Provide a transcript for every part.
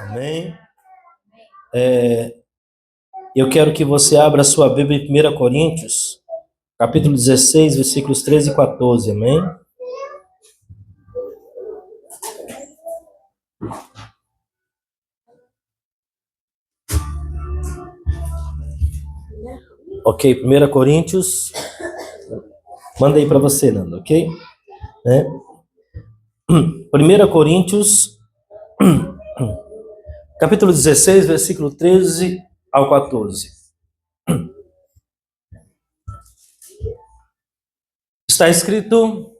Amém? Eu quero que você abra a sua Bíblia em 1 Coríntios, capítulo 16, versículos 13 e 14. Amém? Ok, 1 Coríntios. Manda aí para você, Nando, ok? 1 Coríntios, capítulo 16, versículo 13 ao 14. Está escrito: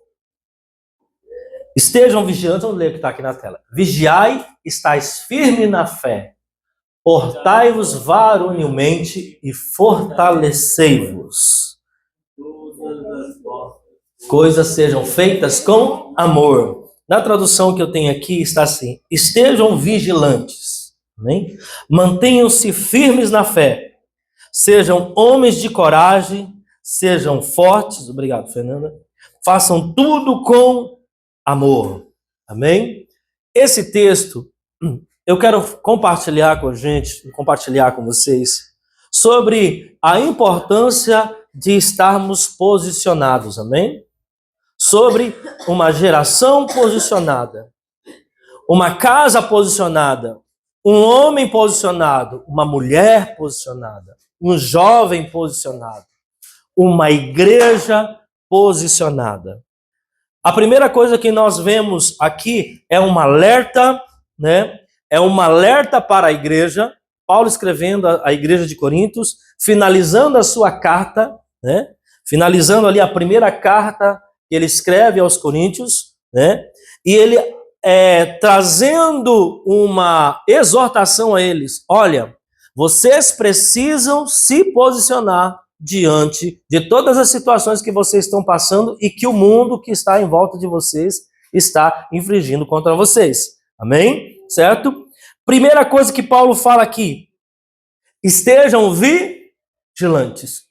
estejam vigilantes, vamos ler o que está aqui na tela. Vigiai, estáis firme na fé, portai-vos varonilmente e fortalecei-vos. Coisas sejam feitas com amor. Na tradução que eu tenho aqui está assim: estejam vigilantes, amém? Mantenham-se firmes na fé, sejam homens de coragem, sejam fortes, obrigado, Fernanda, façam tudo com amor, amém? Esse texto, eu quero compartilhar com a gente, compartilhar com vocês, sobre a importância de estarmos posicionados, amém? Sobre uma geração posicionada, uma casa posicionada, um homem posicionado, uma mulher posicionada, um jovem posicionado, uma igreja posicionada. A primeira coisa que nós vemos aqui é um alerta, né? É um alerta para a igreja. Paulo escrevendo à igreja de Coríntios, finalizando a sua carta, né? Finalizando ali a primeira carta que ele escreve aos Coríntios, né? E ele trazendo uma exortação a eles: olha, vocês precisam se posicionar diante de todas as situações que vocês estão passando e que o mundo que está em volta de vocês está infringindo contra vocês. Amém? Certo? Primeira coisa que Paulo fala aqui: estejam vigilantes.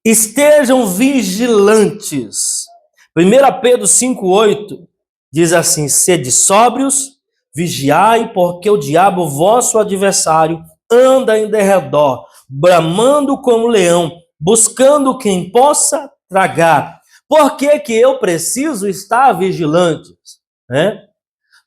Estejam vigilantes. 1 Pedro 5,8 diz assim: sede sóbrios, vigiai, porque o diabo, vosso adversário, anda em derredor, bramando como leão, buscando quem possa tragar. Por que que eu preciso estar vigilante?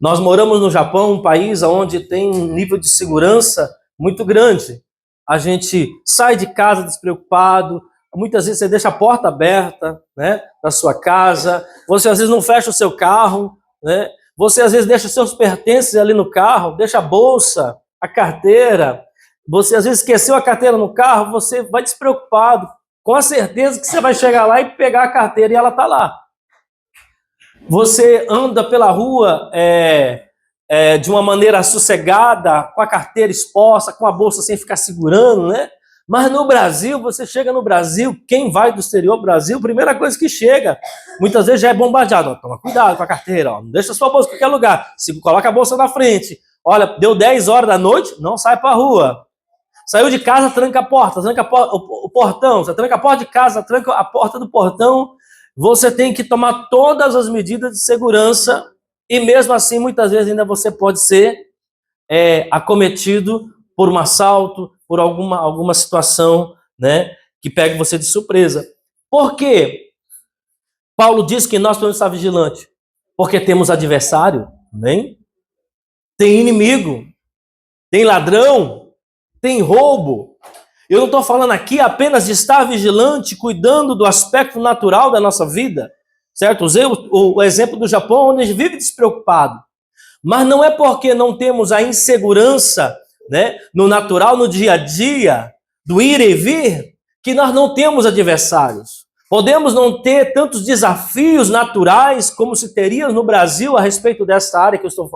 Nós moramos no Japão, um país onde tem um nível de segurança muito grande. A gente sai de casa despreocupado, muitas vezes você deixa a porta aberta, né, da sua casa, você às vezes não fecha o seu carro, né, você às vezes deixa os seus pertences ali no carro, deixa a bolsa, a carteira, você às vezes esqueceu a carteira no carro, você vai despreocupado, com a certeza que você vai chegar lá e pegar a carteira e ela está lá. Você anda pela rua de uma maneira sossegada, com a carteira exposta, com a bolsa sem ficar segurando, né? Mas no Brasil, você chega no Brasil, quem vai do exterior ao Brasil, primeira coisa que chega, muitas vezes já é bombardeado. Ó, toma cuidado com a carteira, ó, não deixa a sua bolsa em qualquer lugar, coloca a bolsa na frente. Olha, deu 10 horas da noite, não sai para a rua. Saiu de casa, tranca a porta, o portão, você tranca a porta de casa, tranca a porta do portão. Você tem que tomar todas as medidas de segurança e mesmo assim, muitas vezes ainda você pode ser acometido por um assalto, por alguma situação, né, que pegue você de surpresa. Por quê? Paulo diz que nós podemos estar vigilantes porque temos adversário, né? Tem inimigo, tem ladrão, tem roubo. Eu não estou falando aqui apenas de estar vigilante, cuidando do aspecto natural da nossa vida, certo? Usei o exemplo do Japão, onde a gente vive despreocupado. Mas não é porque não temos a insegurança, né, no natural, no dia a dia, do ir e vir, que nós não temos adversários. Podemos não ter tantos desafios naturais como se teria no Brasil a respeito dessa área que eu estou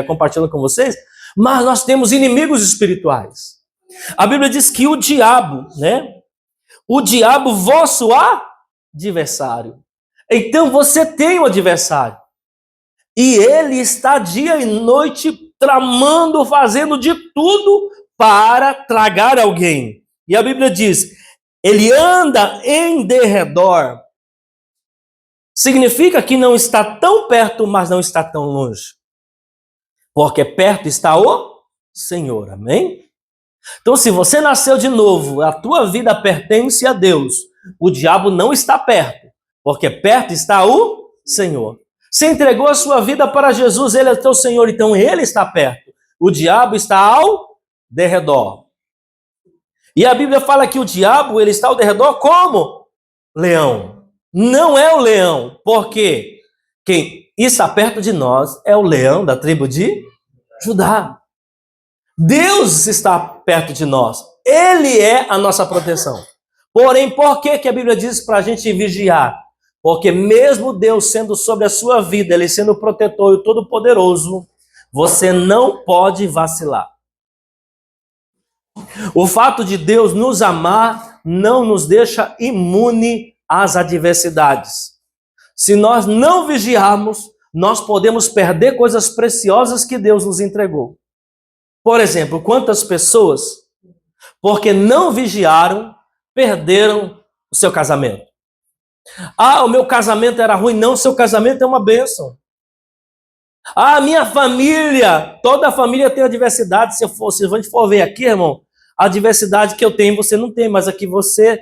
compartilhando com vocês, mas nós temos inimigos espirituais. A Bíblia diz que o diabo, né? O diabo, vosso adversário. Então você tem um adversário. E ele está dia e noite tramando, fazendo de tudo para tragar alguém. E a Bíblia diz, ele anda em derredor. Significa que não está tão perto, mas não está tão longe. porque perto está o Senhor, amém? Então, se você nasceu de novo, a tua vida pertence a Deus, o diabo não está perto, porque perto está o Senhor. Você entregou a sua vida para Jesus, ele é teu Senhor, então ele está perto. O diabo está ao derredor. E a Bíblia fala que o diabo, ele está ao derredor como? Leão. Não é o leão, porque quem está perto de nós é o leão da tribo de Judá. Deus está perto de nós. Ele é a nossa proteção. Porém, por que a Bíblia diz para a gente vigiar? Porque mesmo Deus sendo sobre a sua vida, ele sendo o protetor e o todo-poderoso, você não pode vacilar. O fato de Deus nos amar não nos deixa imune às adversidades. Se nós não vigiarmos, nós podemos perder coisas preciosas que Deus nos entregou. Por exemplo, quantas pessoas, porque não vigiaram, perderam o seu casamento? Ah, o meu casamento era ruim. Não, seu casamento é uma bênção. Ah, minha família, toda a família tem adversidade. Se a gente for ver aqui, irmão, a diversidade que eu tenho, você não tem, mas a que você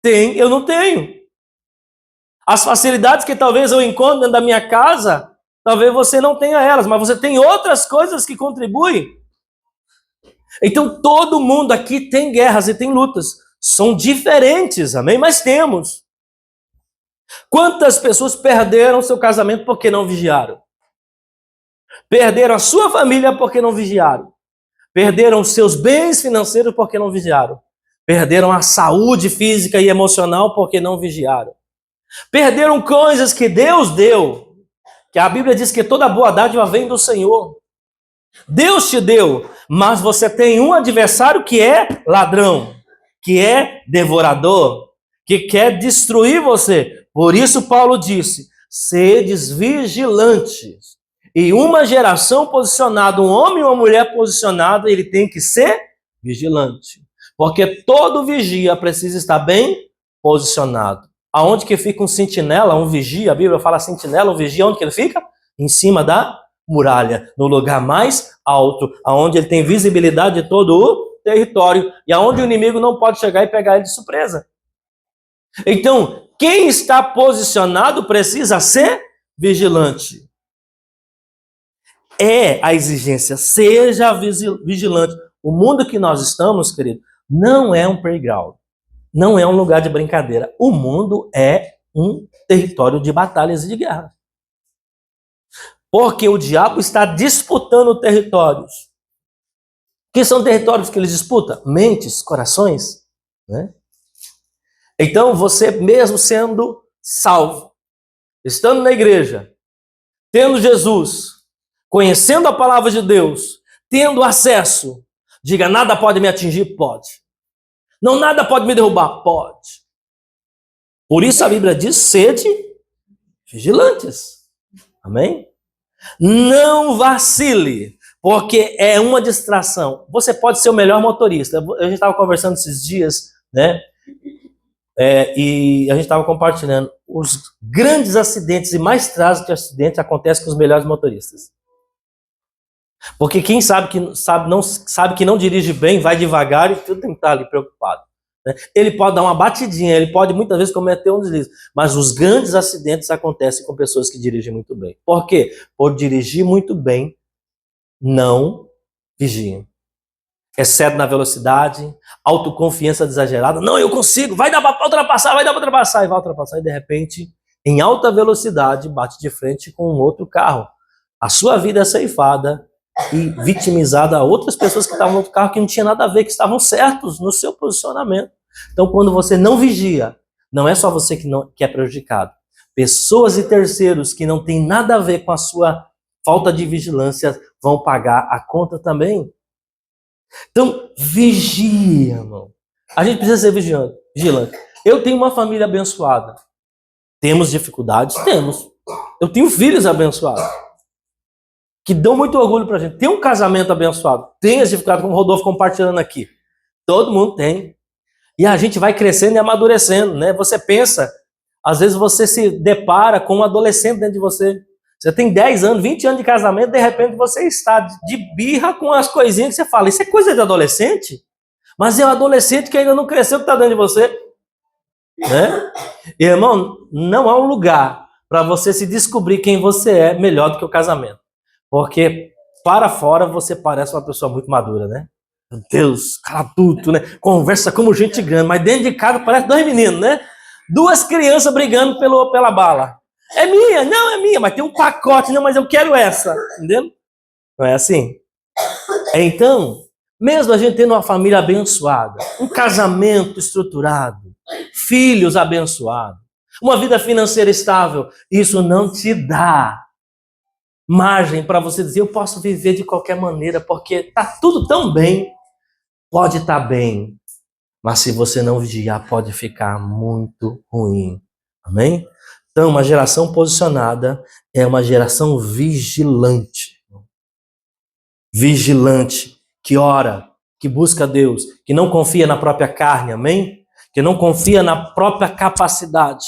tem, eu não tenho. As facilidades que talvez eu encontro dentro da minha casa, talvez você não tenha elas, mas você tem outras coisas que contribuem. Então, todo mundo aqui tem guerras e tem lutas. São diferentes, amém? Mas temos. Quantas pessoas perderam seu casamento porque não vigiaram? Perderam a sua família porque não vigiaram. Perderam seus bens financeiros porque não vigiaram. Perderam a saúde física e emocional porque não vigiaram. Perderam coisas que Deus deu, que a Bíblia diz que toda boa dádiva vem do Senhor. Deus te deu, mas você tem um adversário que é ladrão, que é devorador, que quer destruir você. Por isso Paulo disse, sedes vigilantes. E uma geração posicionada, um homem e uma mulher posicionada, ele tem que ser vigilante. Porque todo vigia precisa estar bem posicionado. Aonde que fica um sentinela, um vigia? A Bíblia fala sentinela, um vigia, onde que ele fica? Em cima da muralha, no lugar mais alto, aonde ele tem visibilidade de todo o território e aonde o inimigo não pode chegar e pegar ele de surpresa. Então, quem está posicionado precisa ser vigilante. É a exigência, seja vigilante. O mundo que nós estamos, querido, não é um playground. Não é um lugar de brincadeira. O mundo é um território de batalhas e de guerra. Porque o diabo está disputando territórios. Que são territórios que ele disputa? Mentes, corações. Né? Então, você mesmo sendo salvo, estando na igreja, tendo Jesus, conhecendo a palavra de Deus, tendo acesso, diga, nada pode me atingir? Pode. Não, nada pode me derrubar? Pode. Por isso a Bíblia diz, sede vigilantes. Amém? Não vacile, porque é uma distração. Você pode ser o melhor motorista. A gente estava conversando esses dias, né? E a gente estava compartilhando. Os grandes acidentes e mais trágicos acidentes acontecem com os melhores motoristas. Porque quem sabe que não dirige bem, vai devagar e tudo tem que estar ali preocupado. Né? Ele pode dar uma batidinha, ele pode muitas vezes cometer um deslize, mas os grandes acidentes acontecem com pessoas que dirigem muito bem. Por quê? Por dirigir muito bem, não vigiam. Excede na velocidade, autoconfiança exagerada. Não, eu consigo, vai dar para ultrapassar, e vai ultrapassar, e de repente, em alta velocidade, bate de frente com um outro carro. A sua vida é ceifada e vitimizada a outras pessoas que estavam no outro carro que não tinha nada a ver, que estavam certos no seu posicionamento. Então, quando você não vigia, não é só você que é prejudicado. Pessoas e terceiros que não têm nada a ver com a sua falta de vigilância vão pagar a conta também. Então, vigia, irmão. A gente precisa ser vigilante. Eu tenho uma família abençoada. Temos dificuldades? Temos. Eu tenho filhos abençoados, que dão muito orgulho pra gente. Tem um casamento abençoado. Tem as dificuldades, como o Rodolfo compartilhando aqui. Todo mundo tem. E a gente vai crescendo e amadurecendo, né? Você pensa, às vezes você se depara com um adolescente dentro de você. Você tem 10 anos, 20 anos de casamento, de repente você está de birra com as coisinhas que você fala. Isso é coisa de adolescente? Mas é um adolescente que ainda não cresceu, que está dentro de você. Né? Irmão, não há um lugar para você se descobrir quem você é melhor do que o casamento. Porque para fora você parece uma pessoa muito madura, né? Meu Deus, cara adulto, né? Conversa como gente grande, mas dentro de casa parece dois meninos, né? Duas crianças brigando pela bala. É minha, não é minha, mas tem um pacote, não, mas eu quero essa, entendeu? Não é assim? Então, mesmo a gente tendo uma família abençoada, um casamento estruturado, filhos abençoados, uma vida financeira estável, isso não te dá margem para você dizer, eu posso viver de qualquer maneira, porque tá tudo tão bem, pode estar bem, mas se você não vigiar, pode ficar muito ruim. Amém? Então, uma geração posicionada é uma geração vigilante. Vigilante, que ora, que busca Deus, que não confia na própria carne, amém? Que não confia na própria capacidade.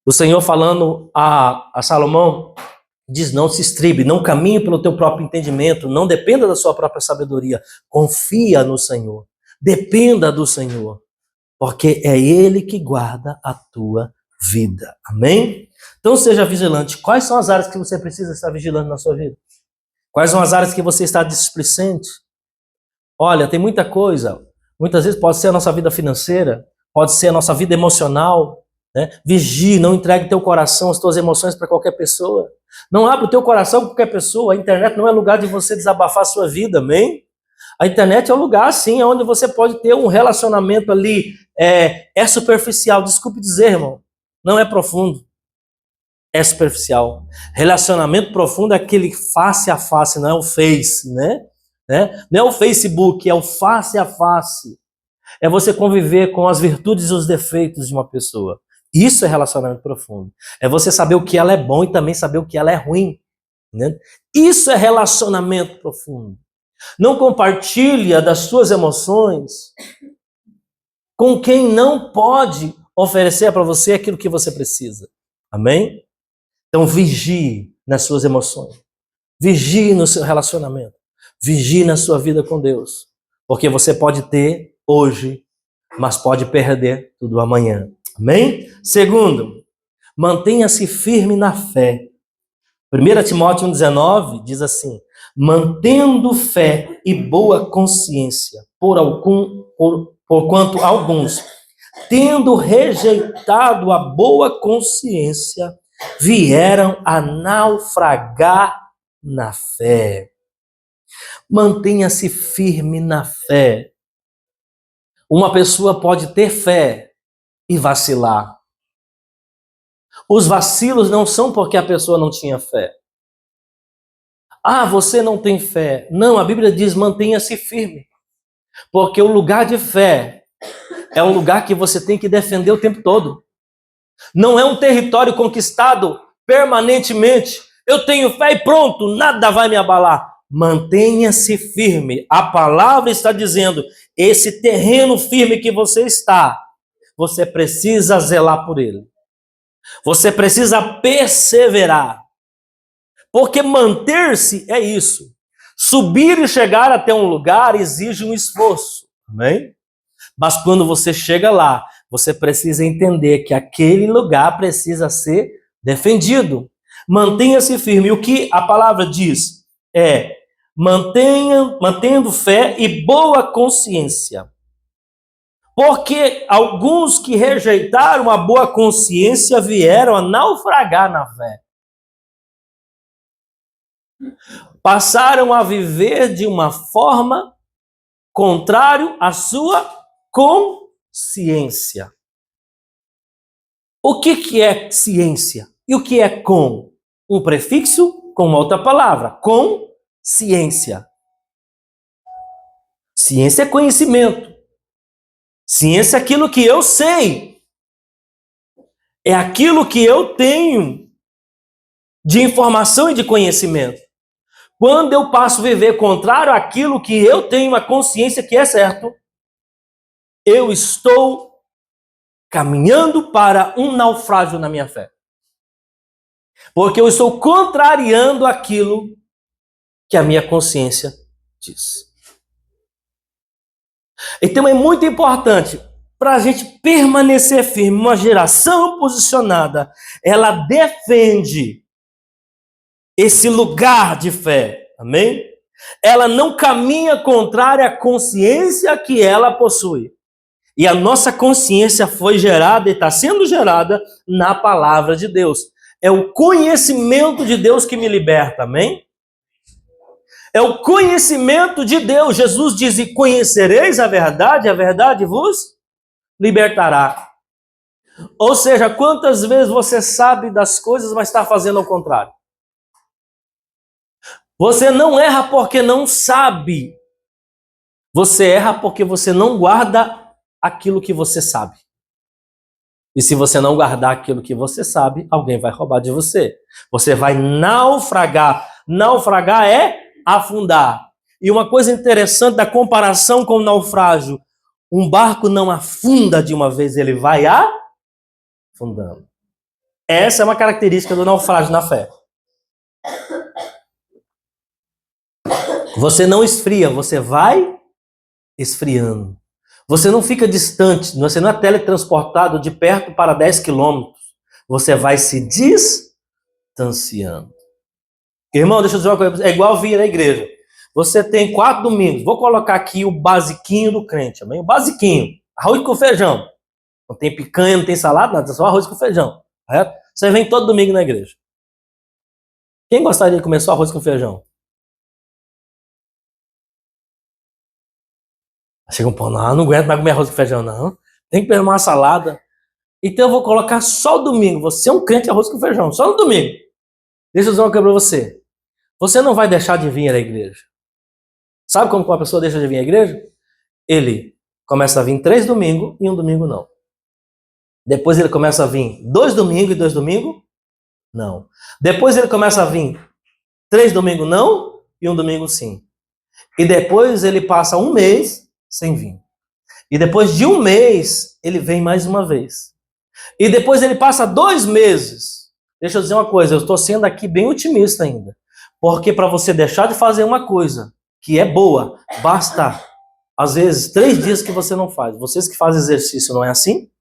O Senhor falando a Salomão, diz, não se estribe, não caminhe pelo teu próprio entendimento, não dependa da sua própria sabedoria, confia no Senhor, dependa do Senhor, porque é Ele que guarda a tua vida, amém? Então seja vigilante. Quais são as áreas que você precisa estar vigilando na sua vida? Quais são as áreas que você está displicente? Olha, tem muita coisa, muitas vezes pode ser a nossa vida financeira, pode ser a nossa vida emocional, né? Vigie, não entregue teu coração, as tuas emoções para qualquer pessoa. Não abra o teu coração para qualquer pessoa. A internet não é lugar de você desabafar a sua vida, amém? A internet é um lugar, sim, onde você pode ter um relacionamento ali, é superficial, desculpe dizer, irmão, não é profundo, é superficial. Relacionamento profundo é aquele face a face, não é o face, né? Não é o Facebook, é o face a face. É você conviver com as virtudes e os defeitos de uma pessoa. Isso é relacionamento profundo. É você saber o que ela é bom e também saber o que ela é ruim. Né? Isso é relacionamento profundo. Não compartilha das suas emoções com quem não pode oferecer para você aquilo que você precisa. Amém? Então vigie nas suas emoções. Vigie no seu relacionamento. Vigie na sua vida com Deus. Porque você pode ter hoje, mas pode perder tudo amanhã. Amém? Segundo, mantenha-se firme na fé. 1 Timóteo 1,19 diz assim, mantendo fé e boa consciência, porquanto alguns, tendo rejeitado a boa consciência, vieram a naufragar na fé. Mantenha-se firme na fé. Uma pessoa pode ter fé e vacilar. Os vacilos não são porque a pessoa não tinha fé. Ah, você não tem fé. Não, a Bíblia diz mantenha-se firme. Porque o lugar de fé é um lugar que você tem que defender o tempo todo. Não é um território conquistado permanentemente. Eu tenho fé e pronto, nada vai me abalar. Mantenha-se firme. A palavra está dizendo, esse terreno firme que você está, você precisa zelar por ele. Você precisa perseverar. Porque manter-se é isso. Subir e chegar até um lugar exige um esforço. Amém? Mas quando você chega lá, você precisa entender que aquele lugar precisa ser defendido. Mantenha-se firme. O que a palavra diz é mantendo fé e boa consciência. Porque alguns que rejeitaram a boa consciência vieram a naufragar na fé. Passaram a viver de uma forma contrária à sua consciência. O que é ciência? E o que é com? Um prefixo com uma outra palavra. Consciência. Ciência é conhecimento. Ciência é aquilo que eu sei. É aquilo que eu tenho de informação e de conhecimento. Quando eu passo a viver contrário àquilo que eu tenho a consciência que é certo, eu estou caminhando para um naufrágio na minha fé. Porque eu estou contrariando aquilo que a minha consciência diz. Então é muito importante para a gente permanecer firme. Uma geração posicionada, ela defende esse lugar de fé. Amém? Ela não caminha contrária à consciência que ela possui. E a nossa consciência foi gerada e está sendo gerada na palavra de Deus. É o conhecimento de Deus que me liberta, amém? É o conhecimento de Deus. Jesus diz, e conhecereis a verdade vos libertará. Ou seja, quantas vezes você sabe das coisas, mas está fazendo ao contrário? Você não erra porque não sabe. Você erra porque você não guarda aquilo que você sabe. E se você não guardar aquilo que você sabe, alguém vai roubar de você. Você vai naufragar. Naufragar é afundar. E uma coisa interessante da comparação com o naufrágio, um barco não afunda de uma vez, ele vai afundando. Essa é uma característica do naufrágio na fé. Você não esfria, você vai esfriando. Você não fica distante, você não é teletransportado de perto para 10 quilômetros. Você vai se distanciando. Irmão, deixa eu dizer uma coisa, é igual vir na igreja. Você tem 4 domingos, vou colocar aqui o basiquinho do crente, amém? O basiquinho, arroz com feijão. Não tem picanha, não tem salada, nada, só arroz com feijão. Correto? Você vem todo domingo na igreja. Quem gostaria de comer só arroz com feijão? Chega um pão, não aguento mais comer arroz com feijão, não. Tem que comer uma salada. Então eu vou colocar só o domingo. Você é um crente de arroz com feijão, só no domingo. Deixa eu dizer uma coisa pra você. Você não vai deixar de vir à igreja. Sabe como uma pessoa deixa de vir à igreja? Ele começa a vir 3 domingos e um domingo não. Depois ele começa a vir 2 domingos e 2 domingos não. Depois ele começa a vir 3 domingos não e um domingo sim. E depois ele passa 1 mês sem vir. E depois de 1 mês, ele vem mais uma vez. E depois ele passa 2 meses. Deixa eu dizer uma coisa, eu estou sendo aqui bem otimista ainda. Porque para você deixar de fazer uma coisa que é boa, basta, às vezes, 3 dias que você não faz. Vocês que fazem exercício, não é assim?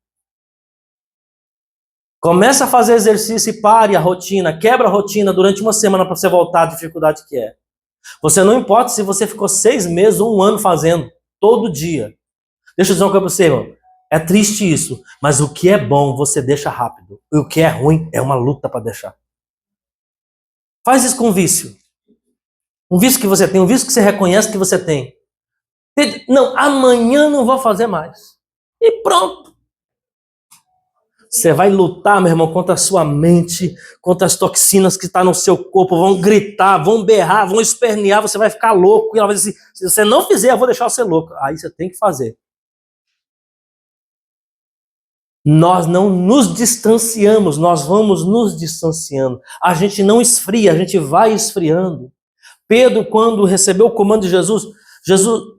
Começa a fazer exercício e pare a rotina, quebra a rotina durante 1 semana para você voltar à dificuldade que é. Você não importa se você ficou 6 meses ou 1 ano fazendo, todo dia. Deixa eu dizer uma coisa para você, irmão. É triste isso, mas o que é bom você deixa rápido. E o que é ruim é uma luta para deixar. Faz isso com um vício. Um vício que você tem, um vício que você reconhece que você tem. Não, amanhã não vou fazer mais. E pronto. Você vai lutar, meu irmão, contra a sua mente, contra as toxinas que estão no seu corpo, vão gritar, vão berrar, vão espernear, você vai ficar louco. E ela vai dizer assim, se você não fizer, eu vou deixar você louco. Aí você tem que fazer. Nós não nos distanciamos, nós vamos nos distanciando. A gente não esfria, a gente vai esfriando. Pedro, quando recebeu o comando de Jesus,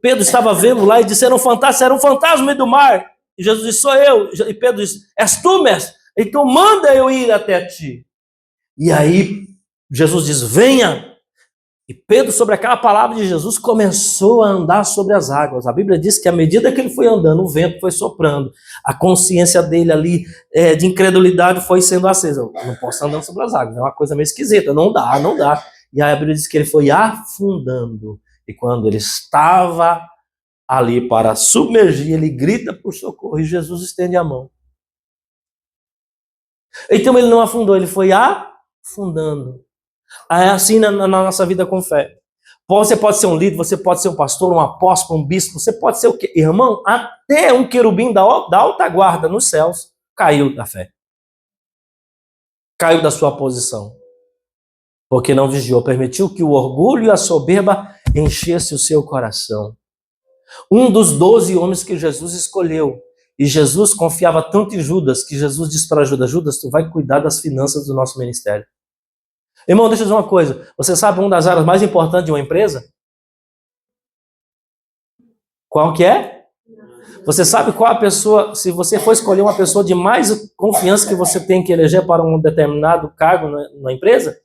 Pedro estava vendo lá e disse, era um fantasma no meio do mar. E Jesus disse, sou eu. E Pedro disse, és tu, mestre? Então manda eu ir até ti. E aí Jesus diz, venha. E Pedro, sobre aquela palavra de Jesus, começou a andar sobre as águas. A Bíblia diz que à medida que ele foi andando, o vento foi soprando. A consciência dele ali, de incredulidade, foi sendo acesa. Eu não posso estar andando sobre as águas, é uma coisa meio esquisita, não dá, não dá. E a Bíblia diz que ele foi afundando. E quando ele estava ali para submergir, ele grita por socorro e Jesus estende a mão. Então ele não afundou, ele foi afundando. É assim na nossa vida com fé. Você pode ser um líder, você pode ser um pastor, um apóstolo, um bispo, você pode ser o quê? Irmão, até um querubim da alta guarda nos céus caiu da fé. Caiu da sua posição. Porque não vigiou, permitiu que o orgulho e a soberba enchesse o seu coração. Um dos 12 homens que Jesus escolheu, e Jesus confiava tanto em Judas, que Jesus disse para Judas, Judas, tu vai cuidar das finanças do nosso ministério. Irmão, deixa eu dizer uma coisa, você sabe uma das áreas mais importantes de uma empresa? Qual que é? Você sabe qual a pessoa, se você for escolher uma pessoa de mais confiança que você tem que eleger para um determinado cargo na empresa?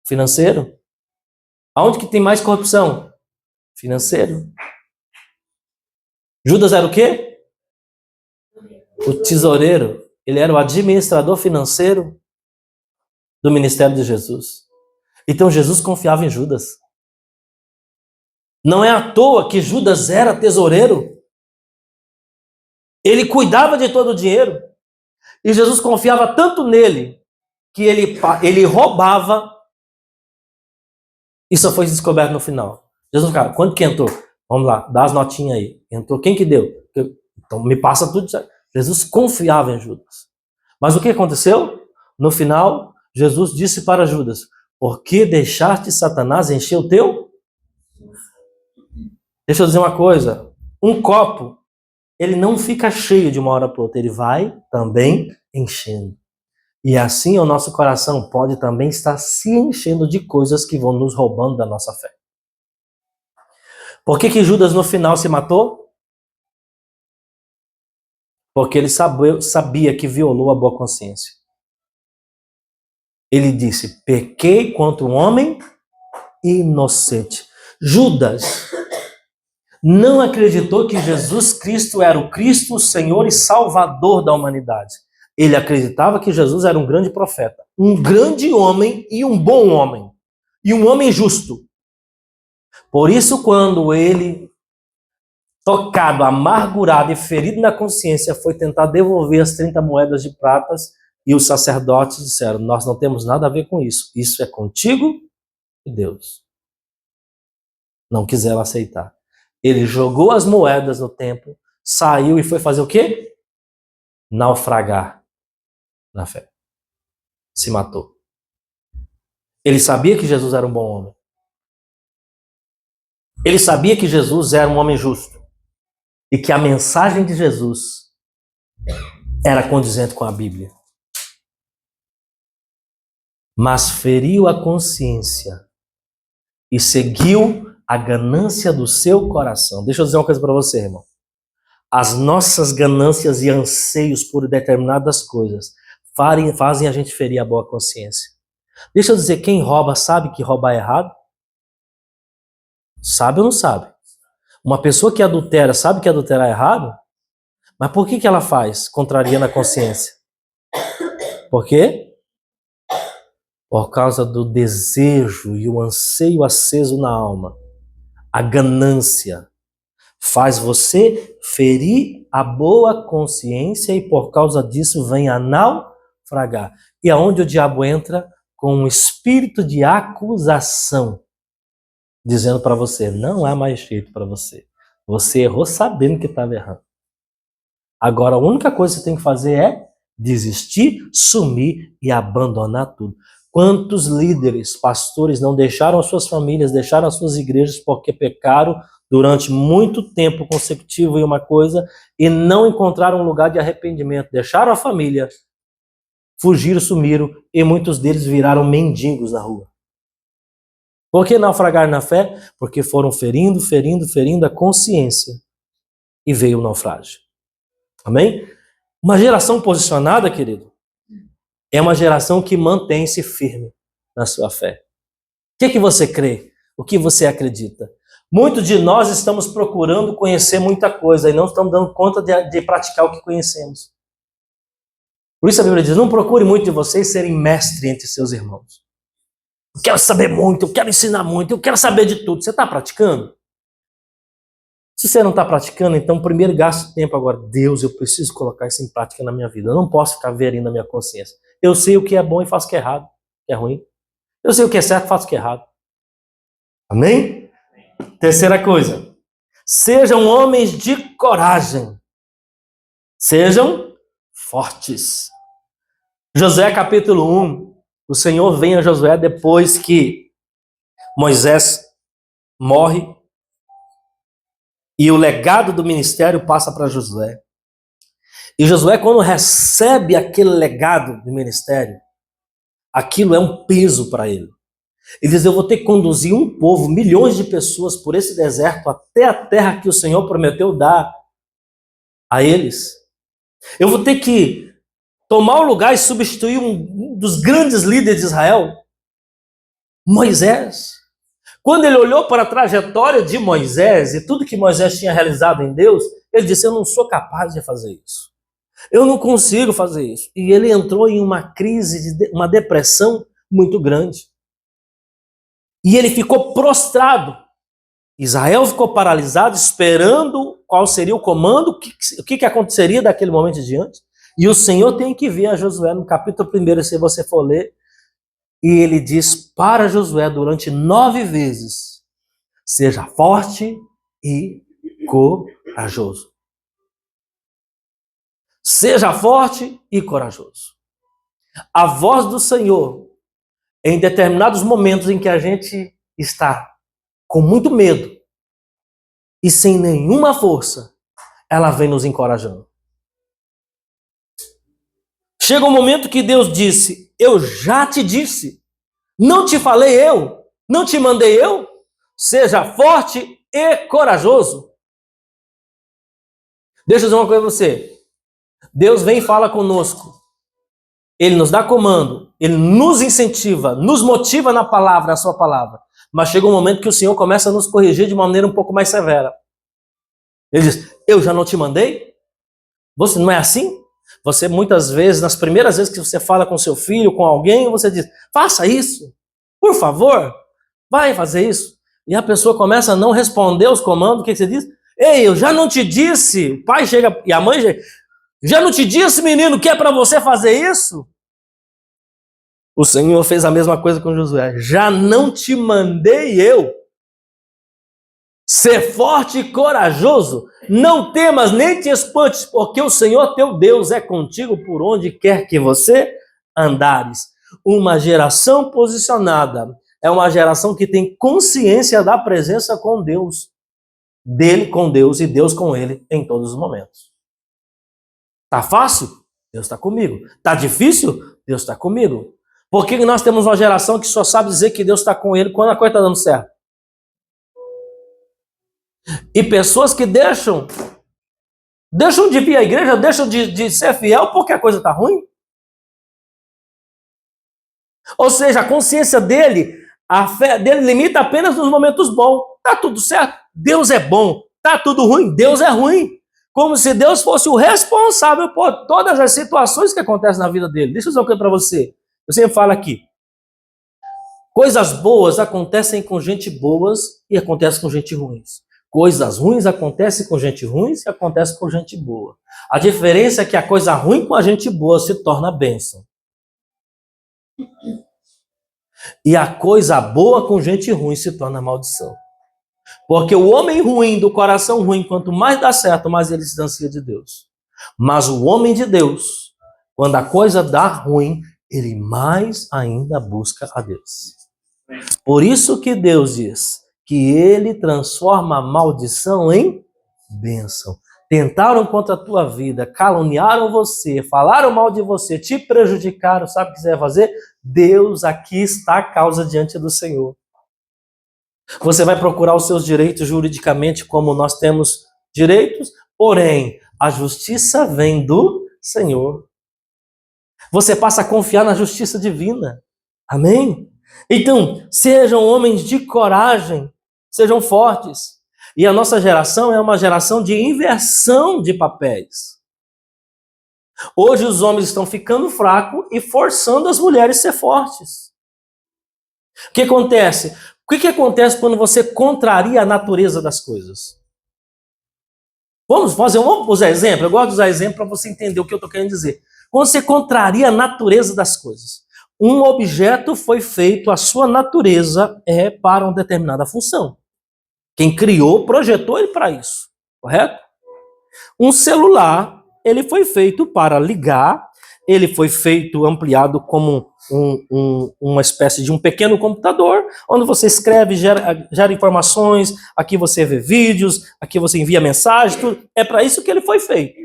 Financeiro. Aonde que tem mais corrupção? Financeiro. Judas era o quê? O tesoureiro. Ele era o administrador financeiro do ministério de Jesus. Então Jesus confiava em Judas. Não é à toa que Judas era tesoureiro. Ele cuidava de todo o dinheiro. E Jesus confiava tanto nele que ele roubava. E só foi descoberto no final. Jesus ficava, quanto que entrou? Vamos lá, dá as notinhas aí. Entrou, quem que deu? Então me passa tudo. Jesus confiava em Judas. Mas o que aconteceu? No final, Jesus disse para Judas, por que deixaste Satanás encher o teu? Deixa eu dizer uma coisa. Um copo, ele não fica cheio de uma hora para outra. Ele vai também enchendo. E assim o nosso coração pode também estar se enchendo de coisas que vão nos roubando da nossa fé. Por que Judas no final se matou? Porque ele sabia que violou a boa consciência. Ele disse, pequei contra um homem inocente. Judas não acreditou que Jesus Cristo era o Cristo, o Senhor e Salvador da humanidade. Ele acreditava que Jesus era um grande profeta, um grande homem e um bom homem, e um homem justo. Por isso, quando ele, tocado, amargurado e ferido na consciência, foi tentar devolver as 30 moedas de pratas, e os sacerdotes disseram, nós não temos nada a ver com isso, isso é contigo e Deus. Não quiseram aceitar. Ele jogou as moedas no templo, saiu e foi fazer o quê? Naufragar na fé. Se matou. Ele sabia que Jesus era um bom homem. Ele sabia que Jesus era um homem justo. E que a mensagem de Jesus era condizente com a Bíblia. Mas feriu a consciência e seguiu a ganância do seu coração. Deixa eu dizer uma coisa para você, irmão. As nossas ganâncias e anseios por determinadas coisas fazem a gente ferir a boa consciência. Deixa eu dizer, quem rouba sabe que roubar é errado? Sabe ou não sabe? Uma pessoa que adultera sabe que adulterar é errado? Mas por que ela faz? Contrariando a consciência. Por quê? Por causa do desejo e o anseio aceso na alma. A ganância faz você ferir a boa consciência e por causa disso vem a naufragar. E aonde o diabo entra? Com um espírito de acusação, dizendo para você, não há mais jeito para você. Você errou sabendo que estava errando. Agora a única coisa que você tem que fazer é desistir, sumir e abandonar tudo. Quantos líderes, pastores não deixaram as suas famílias, deixaram as suas igrejas porque pecaram durante muito tempo consecutivo em uma coisa e não encontraram um lugar de arrependimento. Deixaram a família, fugiram, sumiram e muitos deles viraram mendigos na rua. Por que naufragar na fé? Porque foram ferindo a consciência e veio o naufrágio. Amém? Uma geração posicionada, querido, é uma geração que mantém-se firme na sua fé. O que você crê? O que você acredita? Muitos de nós estamos procurando conhecer muita coisa e não estamos dando conta de praticar o que conhecemos. Por isso a Bíblia diz, não procure muito de vocês serem mestre entre seus irmãos. Eu quero saber muito, eu quero ensinar muito, eu quero saber de tudo. Você está praticando? Se você não está praticando, então primeiro gaste tempo agora. Deus, eu preciso colocar isso em prática na minha vida. Eu não posso ficar verindo na minha consciência. Eu sei o que é bom e faço o que é errado, que é ruim. Eu sei o que é certo e faço o que é errado. Amém? Terceira coisa. Sejam homens de coragem. Sejam fortes. Josué capítulo 1. O Senhor vem a Josué depois que Moisés morre e o legado do ministério passa para Josué. E Josué, quando recebe aquele legado do ministério, aquilo é um peso para ele. Ele diz, eu vou ter que conduzir um povo, milhões de pessoas por esse deserto até a terra que o Senhor prometeu dar a eles. Eu vou ter que tomar o lugar e substituir um dos grandes líderes de Israel, Moisés. Quando ele olhou para a trajetória de Moisés e tudo que Moisés tinha realizado em Deus, ele disse: eu não sou capaz de fazer isso. Eu não consigo fazer isso. E ele entrou em uma crise, uma depressão muito grande. E ele ficou prostrado. Israel ficou paralisado, esperando qual seria o comando, o que aconteceria daquele momento em diante. E o Senhor tem que vir a Josué no capítulo 1, se você for ler, e ele diz para Josué durante 9 vezes: seja forte e corajoso. Seja forte e corajoso. A voz do Senhor, em determinados momentos em que a gente está com muito medo e sem nenhuma força, ela vem nos encorajando. Chega um momento que Deus disse: eu já te disse, não te falei eu, não te mandei eu? Seja forte e corajoso. Deixa eu dizer uma coisa para você. Deus vem e fala conosco. Ele nos dá comando, ele nos incentiva, nos motiva na palavra, na sua palavra. Mas chega um momento que o Senhor começa a nos corrigir de uma maneira um pouco mais severa. Ele diz: eu já não te mandei? Você não é assim? Você muitas vezes, nas primeiras vezes que você fala com seu filho, com alguém, você diz: faça isso, por favor, vai fazer isso. E a pessoa começa a não responder os comandos. O que você diz? Ei, eu já não te disse. O pai chega e a mãe chega: já não te disse, menino, que é para você fazer isso? O Senhor fez a mesma coisa com Josué. Já não te mandei eu? Ser forte e corajoso, não temas nem te espantes, porque o Senhor teu Deus é contigo por onde quer que você andares. Uma geração posicionada é uma geração que tem consciência da presença com Deus, dele com Deus e Deus com ele em todos os momentos. Tá fácil? Deus está comigo. Tá difícil? Deus está comigo. Por que nós temos uma geração que só sabe dizer que Deus está com ele quando a coisa está dando certo? E pessoas que deixam de vir à igreja, deixam de ser fiel porque a coisa está ruim? Ou seja, a consciência dele, a fé dele limita apenas nos momentos bons. Tá tudo certo? Deus é bom. Tá tudo ruim? Deus é ruim. Como se Deus fosse o responsável por todas as situações que acontecem na vida dele. Deixa eu dizer uma coisa para você. Eu sempre falo aqui. Coisas boas acontecem com gente boas e acontecem com gente ruins. Coisas ruins acontecem com gente ruim e acontecem com gente boa. A diferença é que a coisa ruim com a gente boa se torna bênção. E a coisa boa com gente ruim se torna maldição. Porque o homem ruim, do coração ruim, quanto mais dá certo, mais ele se distancia de Deus. Mas o homem de Deus, quando a coisa dá ruim, ele mais ainda busca a Deus. Por isso que Deus diz que ele transforma a maldição em bênção. Tentaram contra a tua vida, caluniaram você, falaram mal de você, te prejudicaram, sabe o que você vai fazer? Deus, aqui está a causa diante do Senhor. Você vai procurar os seus direitos juridicamente, como nós temos direitos, porém, a justiça vem do Senhor. Você passa a confiar na justiça divina. Amém? Então, sejam homens de coragem, sejam fortes. E a nossa geração é uma geração de inversão de papéis. Hoje os homens estão ficando fracos e forçando as mulheres a ser fortes. O que acontece? O que acontece quando você contraria a natureza das coisas? Vamos usar exemplo? Eu gosto de usar exemplo para você entender o que eu estou querendo dizer. Quando você contraria a natureza das coisas. Um objeto foi feito, a sua natureza é para uma determinada função. Quem criou, projetou ele para isso, correto? Um celular, ele foi feito para ligar, ele foi feito, ampliado como uma espécie de um pequeno computador, onde você escreve, gera informações, aqui você vê vídeos, aqui você envia mensagem, tudo. É para isso que ele foi feito.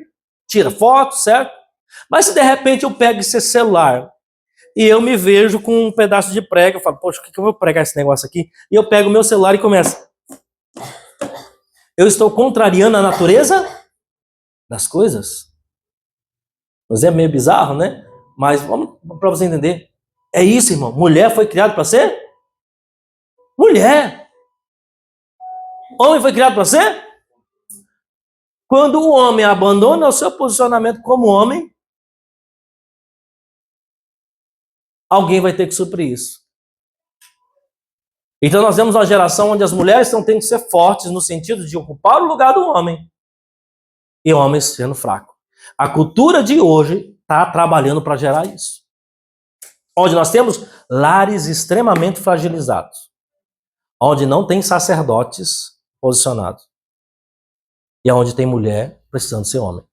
Tira foto, certo? Mas se de repente eu pego esse celular e eu me vejo com um pedaço de prego, eu falo, poxa, o que eu vou pregar esse negócio aqui? E eu pego o meu celular e começo. Eu estou contrariando a natureza das coisas. Mas é meio bizarro, né? Mas vamos para você entender. É isso, irmão. Mulher foi criada para ser mulher. Homem foi criado para ser? Quando o homem abandona o seu posicionamento como homem, alguém vai ter que suprir isso. Então nós temos uma geração onde as mulheres estão tendo que ser fortes no sentido de ocupar o lugar do homem. E homens sendo fracos. A cultura de hoje está trabalhando para gerar isso. Onde nós temos lares extremamente fragilizados. Onde não tem sacerdotes posicionados. E onde tem mulher precisando ser homem.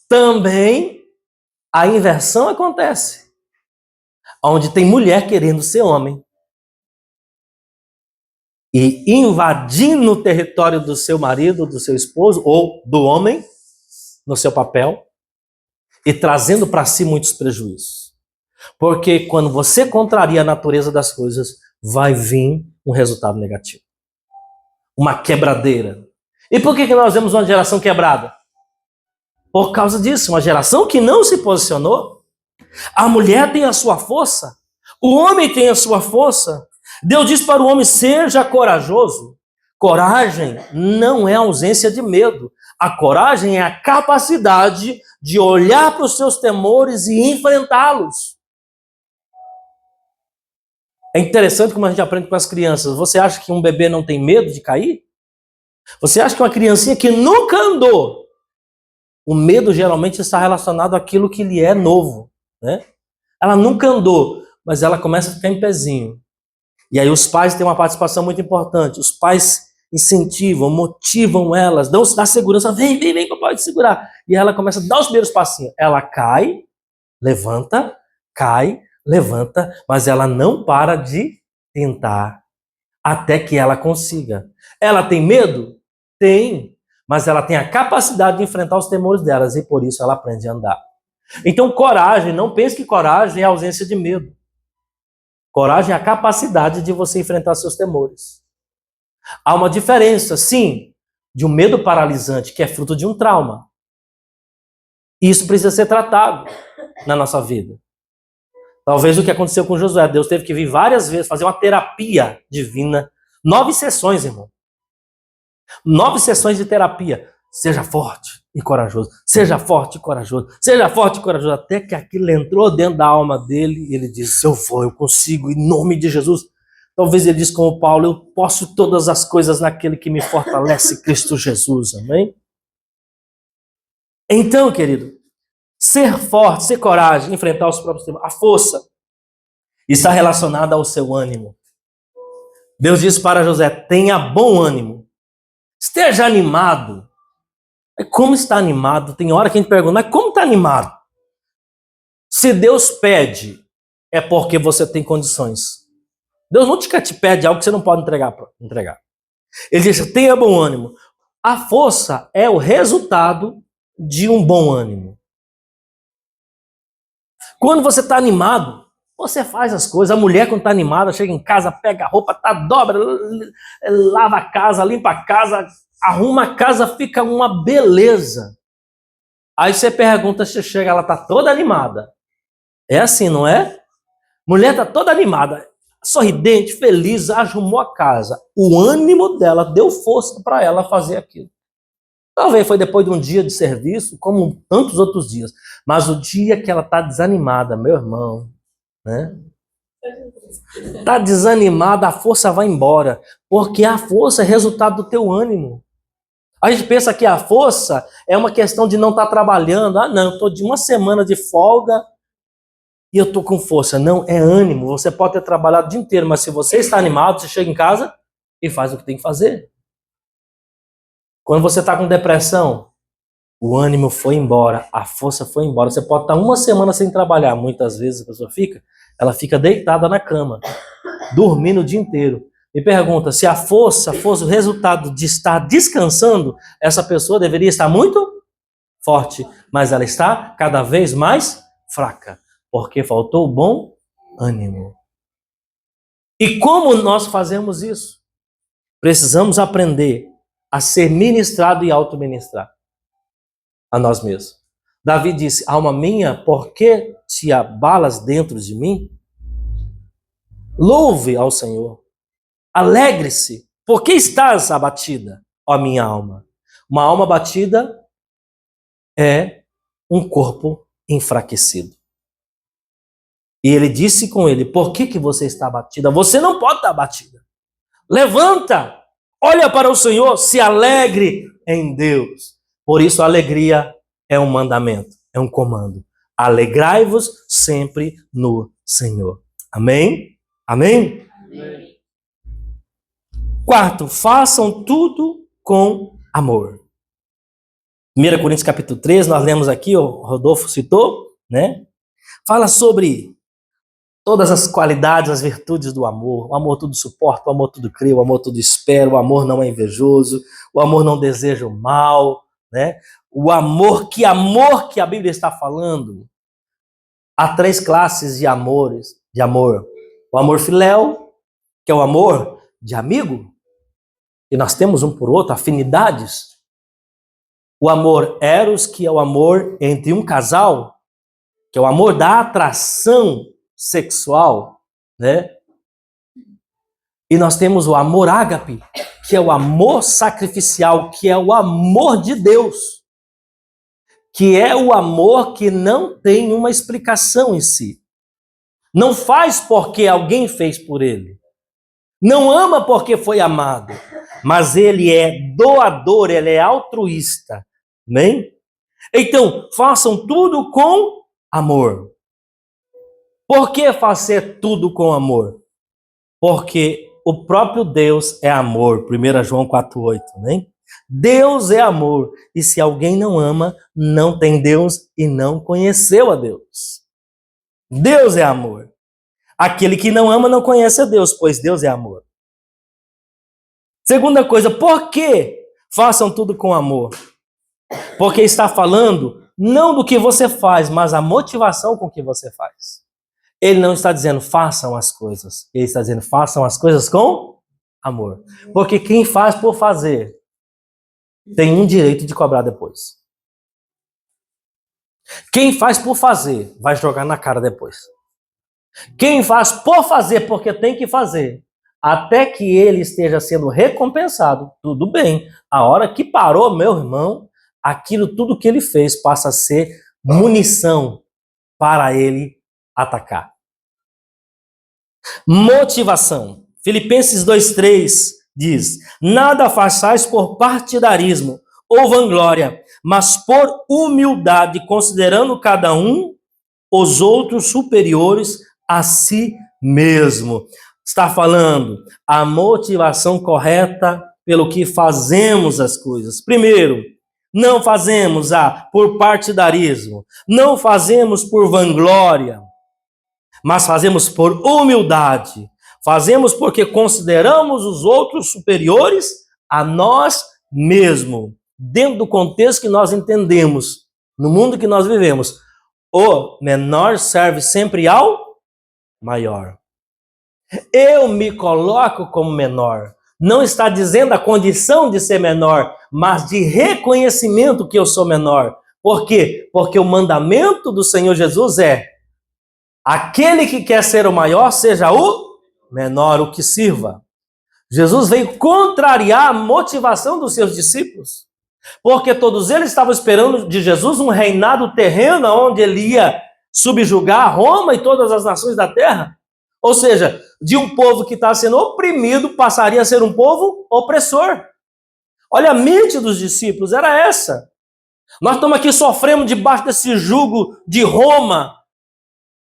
Também a inversão acontece. Onde tem mulher querendo ser homem. E invadindo o território do seu marido, do seu esposo, ou do homem, no seu papel, e trazendo para si muitos prejuízos. Porque quando você contraria a natureza das coisas, vai vir um resultado negativo. Uma quebradeira. E por que nós vemos uma geração quebrada? Por causa disso, uma geração que não se posicionou. A mulher tem a sua força, o homem tem a sua força. Deus diz para o homem, seja corajoso. Coragem não é ausência de medo. A coragem é a capacidade de olhar para os seus temores e enfrentá-los. É interessante como a gente aprende com as crianças. Você acha que um bebê não tem medo de cair? Você acha que uma criancinha que nunca andou, o medo geralmente está relacionado àquilo que lhe é novo, né? Ela nunca andou, mas ela começa a ficar em pezinho. E aí os pais têm uma participação muito importante. Os pais incentivam, motivam elas, dão segurança. Vem, papai, te segurar. E ela começa a dar os primeiros passinhos. Ela cai, levanta, cai, levanta, mas ela não para de tentar até que ela consiga. Ela tem medo? Tem. Mas ela tem a capacidade de enfrentar os temores delas e por isso ela aprende a andar. Então, coragem, não pense que coragem é ausência de medo. Coragem é a capacidade de você enfrentar seus temores. Há uma diferença, sim, de um medo paralisante, que é fruto de um trauma. Isso precisa ser tratado na nossa vida. Talvez o que aconteceu com Josué, Deus teve que vir várias vezes, fazer uma terapia divina. 9 sessões, irmão. 9 sessões de terapia. Seja forte e corajoso. Seja forte e corajoso. Seja forte e corajoso. Até que aquilo entrou dentro da alma dele e ele disse, eu vou, eu consigo, em nome de Jesus. Talvez ele disse como Paulo, eu posso todas as coisas naquele que me fortalece, Cristo Jesus. Amém? Então, querido, ser forte, ser coragem, enfrentar os próprios temas. A força está relacionada ao seu ânimo. Deus disse para José, tenha bom ânimo. Esteja animado. Como está animado? Tem hora que a gente pergunta, mas como está animado? Se Deus pede, é porque você tem condições. Deus nunca te pede algo que você não pode entregar. Ele diz, tenha bom ânimo. A força é o resultado de um bom ânimo. Quando você está animado, você faz as coisas. A mulher, quando está animada, chega em casa, pega a roupa, dobra, lava a casa, limpa a casa, arruma a casa, fica uma beleza. Aí você pergunta, você chega, ela está toda animada. É assim, não é? Mulher está toda animada, sorridente, feliz, arrumou a casa. O ânimo dela deu força para ela fazer aquilo. Talvez foi depois de um dia de serviço, como tantos outros dias. Mas o dia que ela está desanimada, meu irmão, né? Está desanimada, a força vai embora. Porque a força é resultado do teu ânimo. A gente pensa que a força é uma questão de não estar trabalhando. Ah, não, eu estou de uma semana de folga e eu estou com força. Não, é ânimo. Você pode ter trabalhado o dia inteiro, mas se você está animado, você chega em casa e faz o que tem que fazer. Quando você está com depressão, o ânimo foi embora, a força foi embora. Você pode estar uma semana sem trabalhar. Muitas vezes a pessoa ela fica deitada na cama, dormindo o dia inteiro. Me pergunta, se a força fosse o resultado de estar descansando, essa pessoa deveria estar muito forte, mas ela está cada vez mais fraca, porque faltou o bom ânimo. E como nós fazemos isso? Precisamos aprender a ser ministrado e auto-ministrar. a nós mesmos. Davi disse, alma minha, por que te abalas dentro de mim? Louve ao Senhor. Alegre-se. Por que estás abatida, ó minha alma? Uma alma abatida é um corpo enfraquecido. E ele disse com ele, por que você está abatida? Você não pode estar abatida. Levanta, olha para o Senhor, se alegre em Deus. Por isso a alegria é um mandamento, é um comando. Alegrai-vos sempre no Senhor. Amém? Amém? Amém. Quarto, façam tudo com amor. 1 Coríntios capítulo 3, nós lemos aqui, o Rodolfo citou, né? Fala sobre todas as qualidades, as virtudes do amor. O amor tudo suporta, o amor tudo crê, o amor tudo espera, o amor não é invejoso, o amor não deseja o mal, né? O amor que a Bíblia está falando. Há 3 classes de amor. O amor filéu, que é o amor de amigo, e nós temos um por outro, afinidades. O amor eros, que é o amor entre um casal, que é o amor da atração sexual, né? E nós temos o amor ágape, que é o amor sacrificial, que é o amor de Deus, que é o amor que não tem uma explicação em si. Não faz porque alguém fez por ele. Não ama porque foi amado, mas ele é doador, ele é altruísta, né? Então, façam tudo com amor. Por que fazer tudo com amor? Porque o próprio Deus é amor, 1 João 4,8, né? Deus é amor, e se alguém não ama, não tem Deus e não conheceu a Deus. Deus é amor. Aquele que não ama não conhece a Deus, pois Deus é amor. Segunda coisa, por que façam tudo com amor? Porque está falando não do que você faz, mas a motivação com que você faz. Ele não está dizendo façam as coisas, ele está dizendo façam as coisas com amor. Porque quem faz por fazer tem um direito de cobrar depois. Quem faz por fazer vai jogar na cara depois. Quem faz por fazer porque tem que fazer, até que ele esteja sendo recompensado, tudo bem. A hora que parou, meu irmão, aquilo tudo que ele fez passa a ser munição para ele atacar. Motivação. Filipenses 2,3 diz, nada façais por partidarismo ou vanglória, mas por humildade, considerando cada um os outros superiores a si mesmo. Está falando a motivação correta pelo que fazemos as coisas. Primeiro, não fazemos por partidarismo, não fazemos por vanglória, mas fazemos por humildade. Fazemos porque consideramos os outros superiores a nós mesmos. Dentro do contexto que nós entendemos, no mundo que nós vivemos, o menor serve sempre ao maior. Eu me coloco como menor. Não está dizendo a condição de ser menor, mas de reconhecimento que eu sou menor. Por quê? Porque o mandamento do Senhor Jesus é aquele que quer ser o maior, seja o menor, o que sirva. Jesus veio contrariar a motivação dos seus discípulos, porque todos eles estavam esperando de Jesus um reinado terreno, onde ele ia subjugar Roma e todas as nações da terra. Ou seja, de um povo que está sendo oprimido, passaria a ser um povo opressor. Olha, a mente dos discípulos era essa. Nós estamos aqui sofrendo debaixo desse jugo de Roma,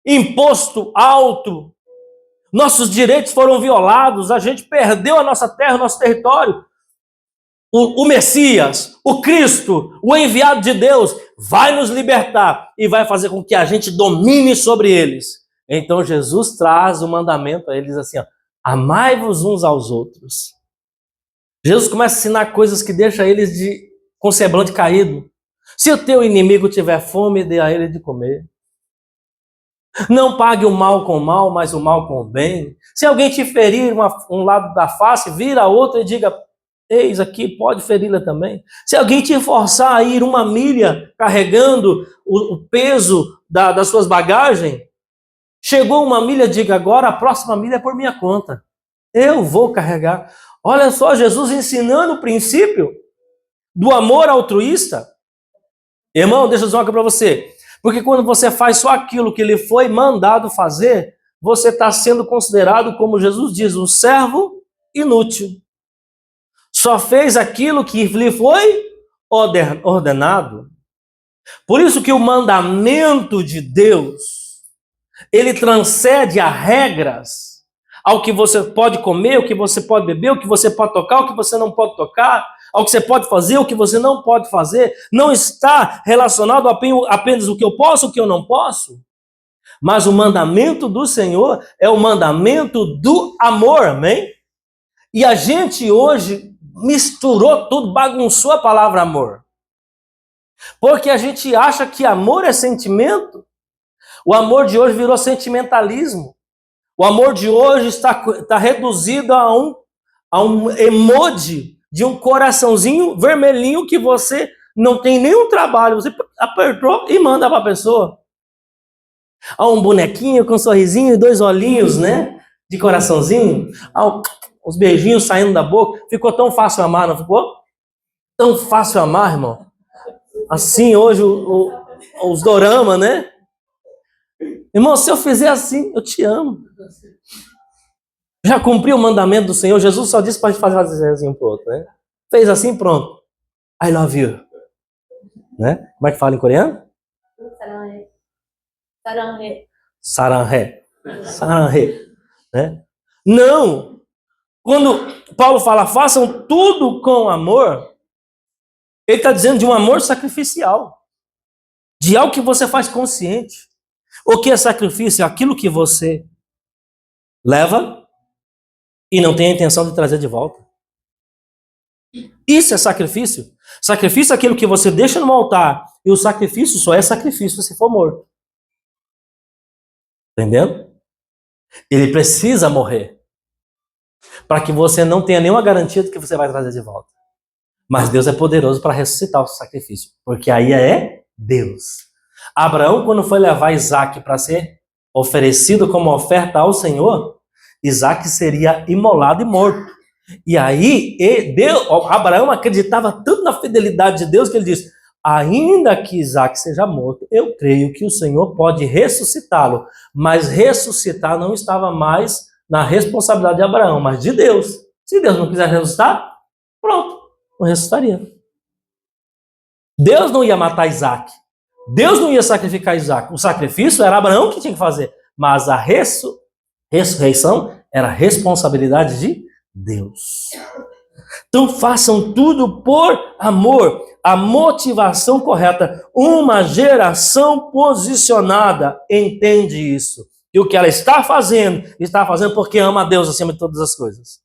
imposto alto, nossos direitos foram violados, a gente perdeu a nossa terra, o nosso território. O Messias, o Cristo, o enviado de Deus, vai nos libertar e vai fazer com que a gente domine sobre eles. Então Jesus traz o mandamento a eles assim, ó, amai-vos uns aos outros. Jesus começa a ensinar coisas que deixam eles com semblante caído. Se o teu inimigo tiver fome, dê a ele de comer. Não pague o mal com o mal, mas o mal com o bem. Se alguém te ferir um lado da face, vira outro e diga, eis aqui, pode feri-la também. Se alguém te forçar a ir 1 milha carregando o peso das suas bagagens, chegou 1 milha, diga agora, a próxima milha é por minha conta. Eu vou carregar. Olha só, Jesus ensinando o princípio do amor altruísta. Irmão, deixa eu dizer uma coisa para você. Porque quando você faz só aquilo que lhe foi mandado fazer, você está sendo considerado, como Jesus diz, um servo inútil. Só fez aquilo que lhe foi ordenado. Por isso que o mandamento de Deus, ele transcende a regras, ao que você pode comer, o que você pode beber, o que você pode tocar, o que você não pode tocar, ao que você pode fazer, o que você não pode fazer. Não está relacionado apenas o que eu posso, o que eu não posso. Mas o mandamento do Senhor é o mandamento do amor, amém? E a gente hoje misturou tudo, bagunçou a palavra amor. Porque a gente acha que amor é sentimento. O amor de hoje virou sentimentalismo. O amor de hoje está reduzido a um emoji de um coraçãozinho vermelhinho que você não tem nenhum trabalho. Você apertou e manda para a pessoa. Há um bonequinho com um sorrisinho e 2 olhinhos, né? De coraçãozinho. Há uns beijinhos saindo da boca. Ficou tão fácil amar, não ficou? Tão fácil amar, irmão. Assim, hoje, os dorama, né? Irmão, se eu fizer assim, eu te amo. Já cumpriu o mandamento do Senhor? Jesus só disse para a gente fazer assim um pro outro, né? Fez assim, pronto. I love you. Né? Como é que fala em coreano? Saranhe. Saranhe. Saranhe. Né? Não! Quando Paulo fala, façam tudo com amor, ele está dizendo de um amor sacrificial. De algo que você faz consciente. O que é sacrifício? É aquilo que você leva e não tem a intenção de trazer de volta. Isso é sacrifício. Sacrifício é aquilo que você deixa no altar. E o sacrifício só é sacrifício se for morto. Entendendo? Ele precisa morrer. Para que você não tenha nenhuma garantia de que você vai trazer de volta. Mas Deus é poderoso para ressuscitar o sacrifício. Porque aí é Deus. Abraão, quando foi levar Isaac para ser oferecido como oferta ao Senhor, Isaac seria imolado e morto. E aí, Abraão acreditava tanto na fidelidade de Deus que ele disse, ainda que Isaac seja morto, eu creio que o Senhor pode ressuscitá-lo. Mas ressuscitar não estava mais na responsabilidade de Abraão, mas de Deus. Se Deus não quiser ressuscitar, pronto, não ressuscitaria. Deus não ia matar Isaac. Deus não ia sacrificar Isaac. O sacrifício era Abraão que tinha que fazer. Mas a ressurreição era responsabilidade de Deus. Então façam tudo por amor. A motivação correta. Uma geração posicionada entende isso. E o que ela está fazendo porque ama a Deus acima de todas as coisas.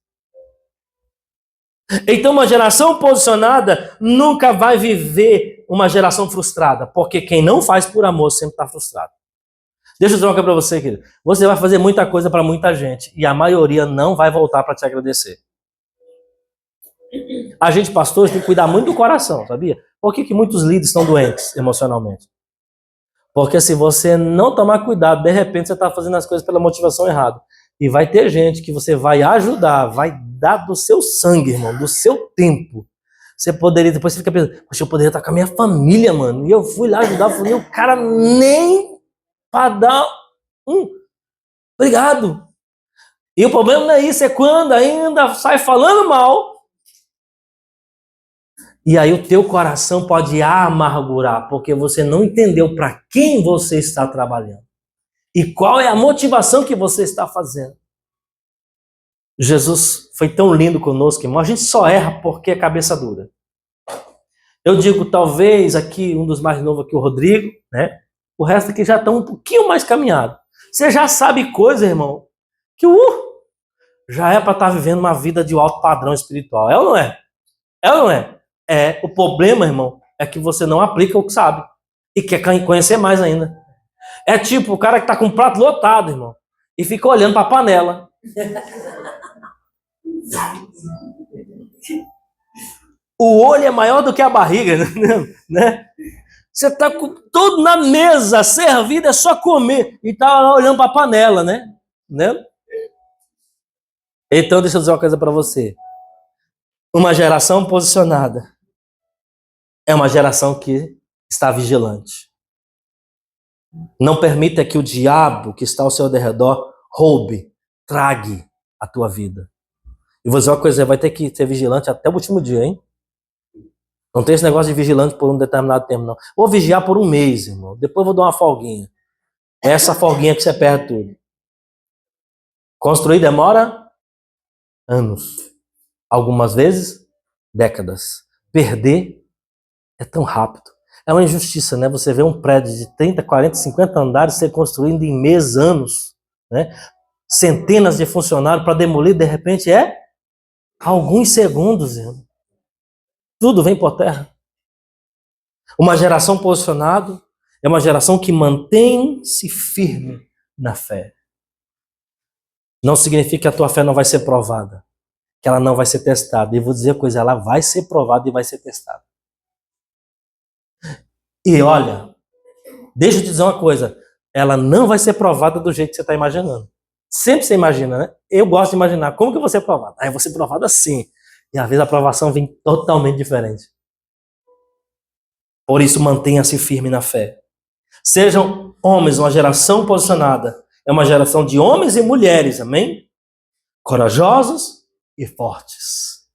Então uma geração posicionada nunca vai viver uma geração frustrada. Porque quem não faz por amor sempre está frustrado. Deixa eu dizer uma coisa para você, querido. Você vai fazer muita coisa para muita gente. E a maioria não vai voltar para te agradecer. A gente, pastores, tem que cuidar muito do coração, sabia? Por que muitos líderes estão doentes emocionalmente? Porque se você não tomar cuidado, de repente você está fazendo as coisas pela motivação errada. E vai ter gente que você vai ajudar, vai dar do seu sangue, irmão, do seu tempo. Você poderia, depois você fica pensando, poxa, eu poderia estar com a minha família, mano. E eu fui lá ajudar, falei, o cara nem para dar obrigado. E o problema não é isso, é quando ainda sai falando mal. E aí o teu coração pode amargurar, porque você não entendeu para quem você está trabalhando. E qual é a motivação que você está fazendo. Jesus foi tão lindo conosco, irmão. A gente só erra porque é cabeça dura. Eu digo, talvez aqui, um dos mais novos aqui, o Rodrigo, né? O resto aqui já está um pouquinho mais caminhado. Você já sabe coisa, irmão, que já é para estar vivendo uma vida de alto padrão espiritual. É ou não é? É ou não é? É, o problema, irmão, é que você não aplica o que sabe. E quer conhecer mais ainda. É tipo o cara que tá com o prato lotado, irmão, e fica olhando para a panela. O olho é maior do que a barriga, né? Você está com tudo na mesa, servido, é só comer. E está olhando para a panela, né? Então, deixa eu dizer uma coisa para você. Uma geração posicionada é uma geração que está vigilante. Não permita que o diabo que está ao seu redor roube, trague a tua vida. E vou dizer uma coisa, vai ter que ser vigilante até o último dia, hein? Não tem esse negócio de vigilante por um determinado tempo, não. Vou vigiar por um mês, irmão. Depois vou dar uma folguinha. É essa folguinha que você perde tudo. Construir demora anos. Algumas vezes, décadas. Perder é tão rápido. É uma injustiça, né? Você vê um prédio de 30, 40, 50 andares ser construído em meses, anos, né? Centenas de funcionários para demolir, de repente, alguns segundos, irmão. Tudo vem por terra. Uma geração posicionada é uma geração que mantém-se firme na fé. Não significa que a tua fé não vai ser provada, que ela não vai ser testada. E vou dizer a coisa, ela vai ser provada e vai ser testada. E olha, deixa eu te dizer uma coisa, ela não vai ser provada do jeito que você está imaginando. Sempre você imagina, né? Eu gosto de imaginar como que eu vou ser provado. Aí eu vou ser provado assim. E às vezes a aprovação vem totalmente diferente. Por isso, mantenha-se firme na fé. Sejam homens, uma geração posicionada. É uma geração de homens e mulheres, amém? Corajosos e fortes.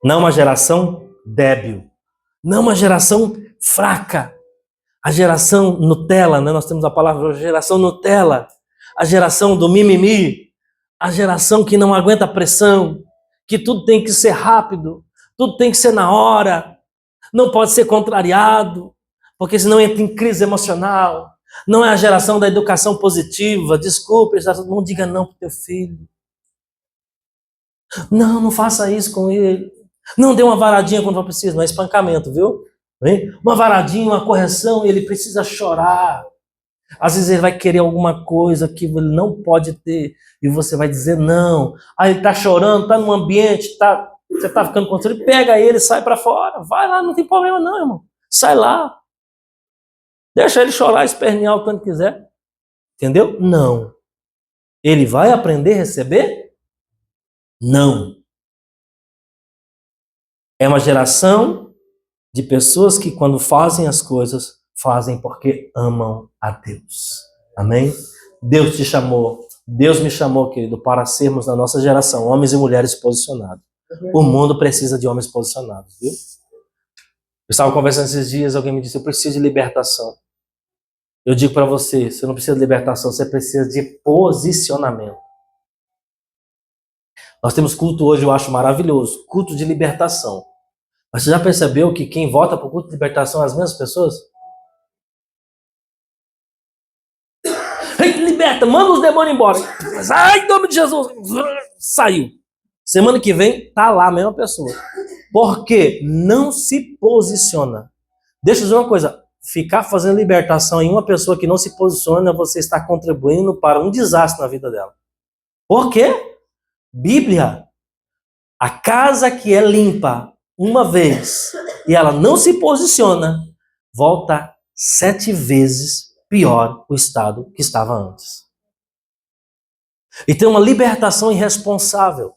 Não uma geração débil. Não uma geração fraca. A geração Nutella, né? Nós temos a palavra hoje, geração Nutella. A geração do mimimi. A geração que não aguenta a pressão. Que tudo tem que ser rápido. Tudo tem que ser na hora. Não pode ser contrariado. Porque senão entra em crise emocional. Não é a geração da educação positiva. Desculpe, não diga não para o teu filho. Não faça isso com ele. Não dê uma varadinha quando for preciso. Não é espancamento, viu? Uma varadinha, uma correção, ele precisa chorar. Às vezes ele vai querer alguma coisa que ele não pode ter. E você vai dizer não. Aí ele está chorando, está num ambiente, você está ficando com ele, pega ele, sai para fora. Vai lá, não tem problema não, irmão. Sai lá. Deixa ele chorar, espernear o quanto quiser. Entendeu? Não. Ele vai aprender a receber? Não. É uma geração de pessoas que quando fazem as coisas, fazem porque amam a Deus. Amém? Deus te chamou, Deus me chamou, querido, para sermos na nossa geração homens e mulheres posicionados. O mundo precisa de homens posicionados, viu? Eu estava conversando esses dias, alguém me disse, eu preciso de libertação. Eu digo para você, você não precisa de libertação, você precisa de posicionamento. Nós temos culto hoje, eu acho maravilhoso, culto de libertação. Mas você já percebeu que quem vota para o culto de libertação são as mesmas pessoas? Liberta, manda os demônios embora. Ai, em nome de Jesus. Saiu. Semana que vem, tá lá a mesma pessoa. Porque não se posiciona. Deixa eu dizer uma coisa. Ficar fazendo libertação em uma pessoa que não se posiciona, você está contribuindo para um desastre na vida dela. Por quê? Bíblia. A casa que é limpa uma vez e ela não se posiciona, volta 7 vezes pior o estado que estava antes. E tem uma libertação irresponsável.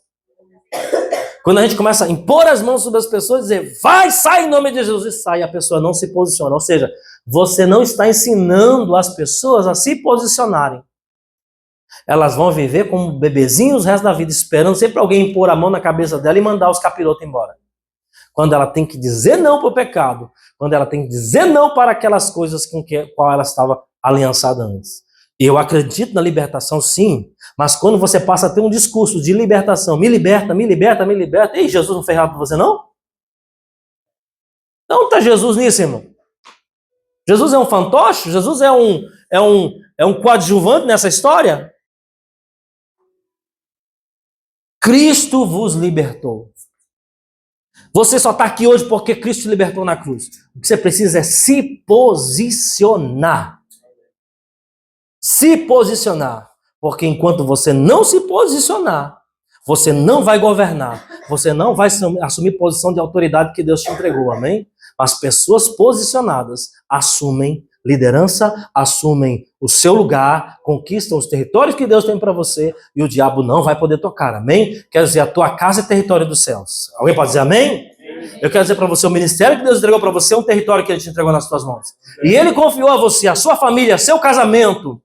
Quando a gente começa a impor as mãos sobre as pessoas e dizer, vai, sai em nome de Jesus, e sai, a pessoa não se posiciona. Ou seja, você não está ensinando as pessoas a se posicionarem. Elas vão viver como bebezinhos o resto da vida, esperando sempre alguém impor a mão na cabeça dela e mandar os capirotos embora. Quando ela tem que dizer não para o pecado, quando ela tem que dizer não para aquelas coisas com qual ela estava aliançada antes. Eu acredito na libertação, sim, mas quando você passa a ter um discurso de libertação, me liberta, me liberta, me liberta, ei, Jesus não fez nada para você, não? Não está Jesus nisso, irmão. Jesus é um fantoche? Jesus é um coadjuvante nessa história? Cristo vos libertou. Você só está aqui hoje porque Cristo te libertou na cruz. O que você precisa é se posicionar. Se posicionar. Porque enquanto você não se posicionar, você não vai governar, você não vai assumir posição de autoridade que Deus te entregou, amém? Mas pessoas posicionadas assumem liderança, assumem o seu lugar, conquistam os territórios que Deus tem para você e o diabo não vai poder tocar, amém? Quer dizer, a tua casa é território dos céus. Alguém pode dizer amém? Eu quero dizer para você, o ministério que Deus entregou para você é um território que Ele te entregou nas suas mãos. E Ele confiou a você, a sua família, seu casamento.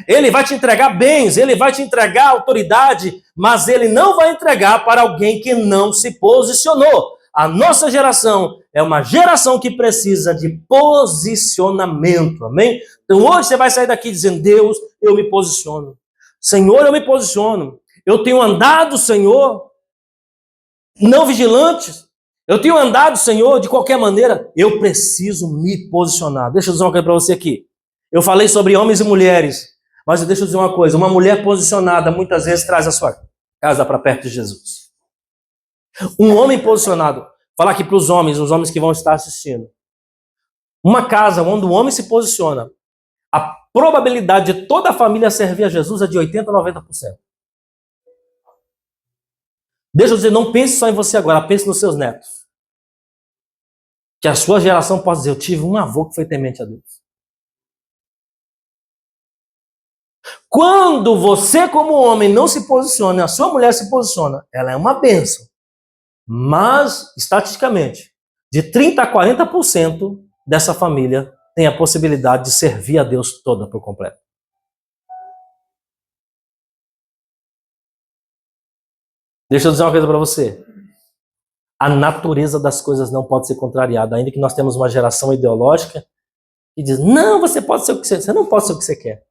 Ele vai te entregar bens, Ele vai te entregar autoridade, mas Ele não vai entregar para alguém que não se posicionou. A nossa geração é uma geração que precisa de posicionamento, amém? Então hoje você vai sair daqui dizendo, Deus, eu me posiciono. Senhor, eu me posiciono. Eu tenho andado, Senhor, não vigilante. Eu tenho andado, Senhor, de qualquer maneira. Eu preciso me posicionar. Deixa eu dizer uma coisa para você aqui. Eu falei sobre homens e mulheres, mas deixa eu dizer uma coisa. Uma mulher posicionada muitas vezes traz a sua casa para perto de Jesus. Um homem posicionado, falar aqui para os homens que vão estar assistindo. Uma casa onde o homem se posiciona, a probabilidade de toda a família servir a Jesus é de 80% a 90%. Deixa eu dizer, não pense só em você agora, pense nos seus netos. Que a sua geração possa dizer, eu tive um avô que foi temente a Deus. Quando você como homem não se posiciona, a sua mulher se posiciona, ela é uma bênção. Mas, estatisticamente, de 30% a 40% dessa família tem a possibilidade de servir a Deus toda por completo. Deixa eu dizer uma coisa para você. A natureza das coisas não pode ser contrariada, ainda que nós temos uma geração ideológica que diz, não, você pode ser o que você não pode ser o que você quer.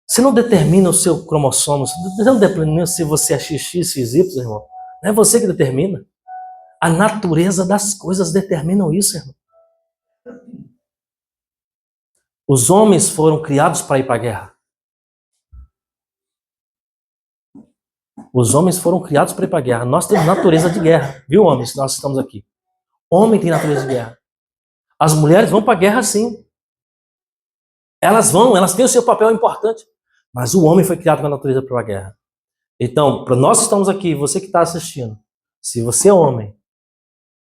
Você não determina o seu cromossomo, você não determina se você é XX, XY, irmão. Não é você que determina. A natureza das coisas determinam isso, irmão. Os homens foram criados para ir para a guerra. Os homens foram criados para ir para a guerra. Nós temos natureza de guerra, viu, homens? Nós estamos aqui. Homem tem natureza de guerra. As mulheres vão para a guerra, sim. Elas têm o seu papel importante. Mas o homem foi criado com a natureza para a guerra. Então, nós que estamos aqui, você que está assistindo, se você é homem,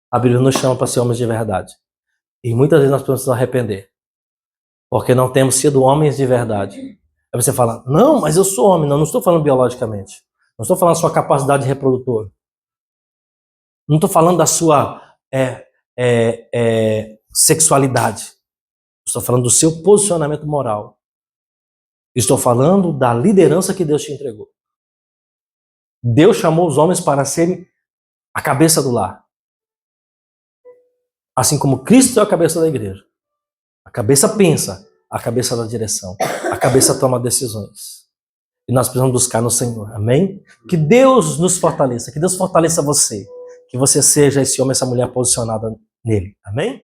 a Bíblia nos chama para ser homens de verdade. E muitas vezes nós precisamos nos arrepender. Porque não temos sido homens de verdade. Aí você fala, não, mas eu sou homem. Não estou falando biologicamente. Não estou falando da sua capacidade reprodutora. Não estou falando da sua sexualidade. Estou falando do seu posicionamento moral. Estou falando da liderança que Deus te entregou. Deus chamou os homens para serem a cabeça do lar. Assim como Cristo é a cabeça da igreja. A cabeça pensa, a cabeça dá direção. A cabeça toma decisões. E nós precisamos buscar no Senhor. Amém? Que Deus nos fortaleça. Que Deus fortaleça você. Que você seja esse homem, essa mulher posicionada nele. Amém?